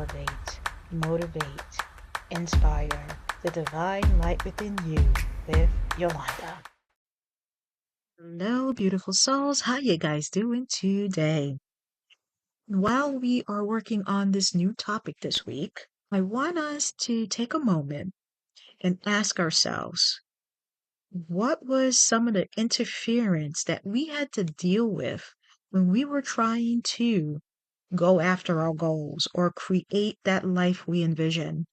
elevate, motivate, inspire the divine light within you with Yolanda. Hello, beautiful souls. How you guys doing today? While we are working on this new topic this week, I want us to take a moment and ask ourselves, what was some of the interference that we had to deal with when we were trying to go after our goals or create that life we envision?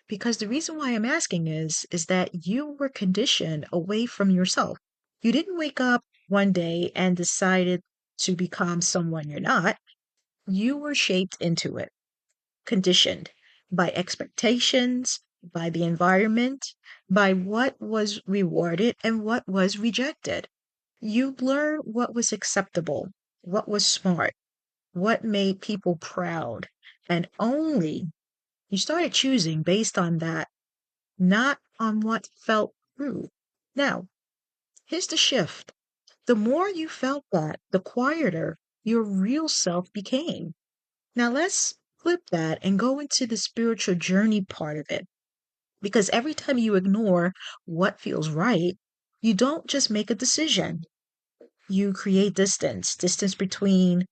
Because the reason why I'm asking is that you were conditioned away from yourself. You didn't wake up one day and decided to become someone you're not. You were shaped into it, conditioned by expectations, by the environment, by what was rewarded and what was rejected. You learned what was acceptable, what was smart, what made people proud, and only you started choosing based on that, not on what felt true. Now, here's the shift. The more you felt that, the quieter your real self became. Now, let's flip that and go into the spiritual journey part of it. Because every time you ignore what feels right, you don't just make a decision, you create distance, distance between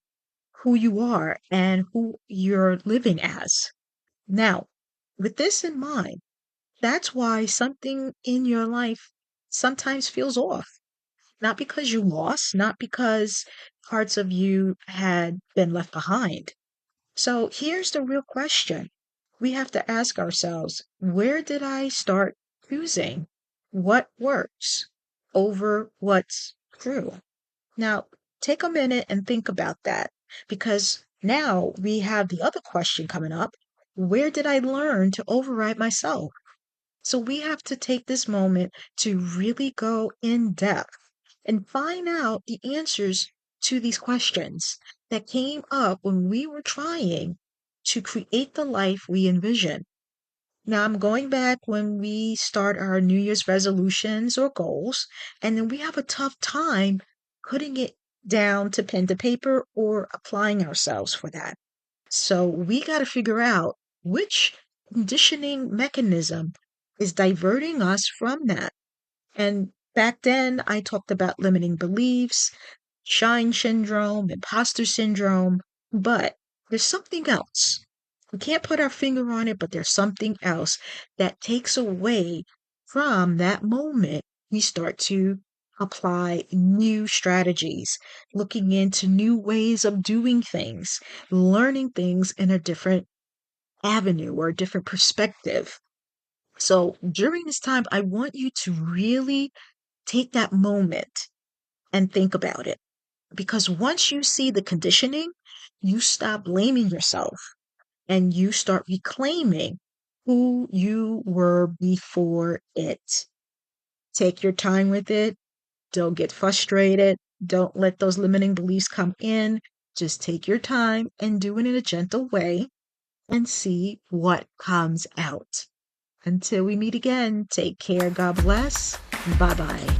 who you are and who you're living as. Now, with this in mind, that's why something in your life sometimes feels off. Not because you lost, not because parts of you had been left behind. So here's the real question. We have to ask ourselves, where did I start choosing what works over what's true? Now, take a minute and think about that because now we have the other question coming up. Where did I learn to override myself? So we have to take this moment to really go in depth and find out the answers to these questions that came up when we were trying to create the life we envision. Now, I'm going back when we start our New Year's resolutions or goals, and then we have a tough time putting it down to pen to paper or applying ourselves for that. So we got to figure out which conditioning mechanism is diverting us from that. And back then, I talked about limiting beliefs, shine syndrome, imposter syndrome, but there's something else. We can't put our finger on it, but there's something else that takes away from that moment we start to apply new strategies, looking into new ways of doing things, learning things in a different avenue or a different perspective. So during this time, I want you to really take that moment and think about it. Because once you see the conditioning, you stop blaming yourself and you start reclaiming who you were before it. Take your time with it. Don't get frustrated. Don't let those limiting beliefs come in. Just take your time and do it in a gentle way and see what comes out. Until we meet again, take care. God bless. Bye bye.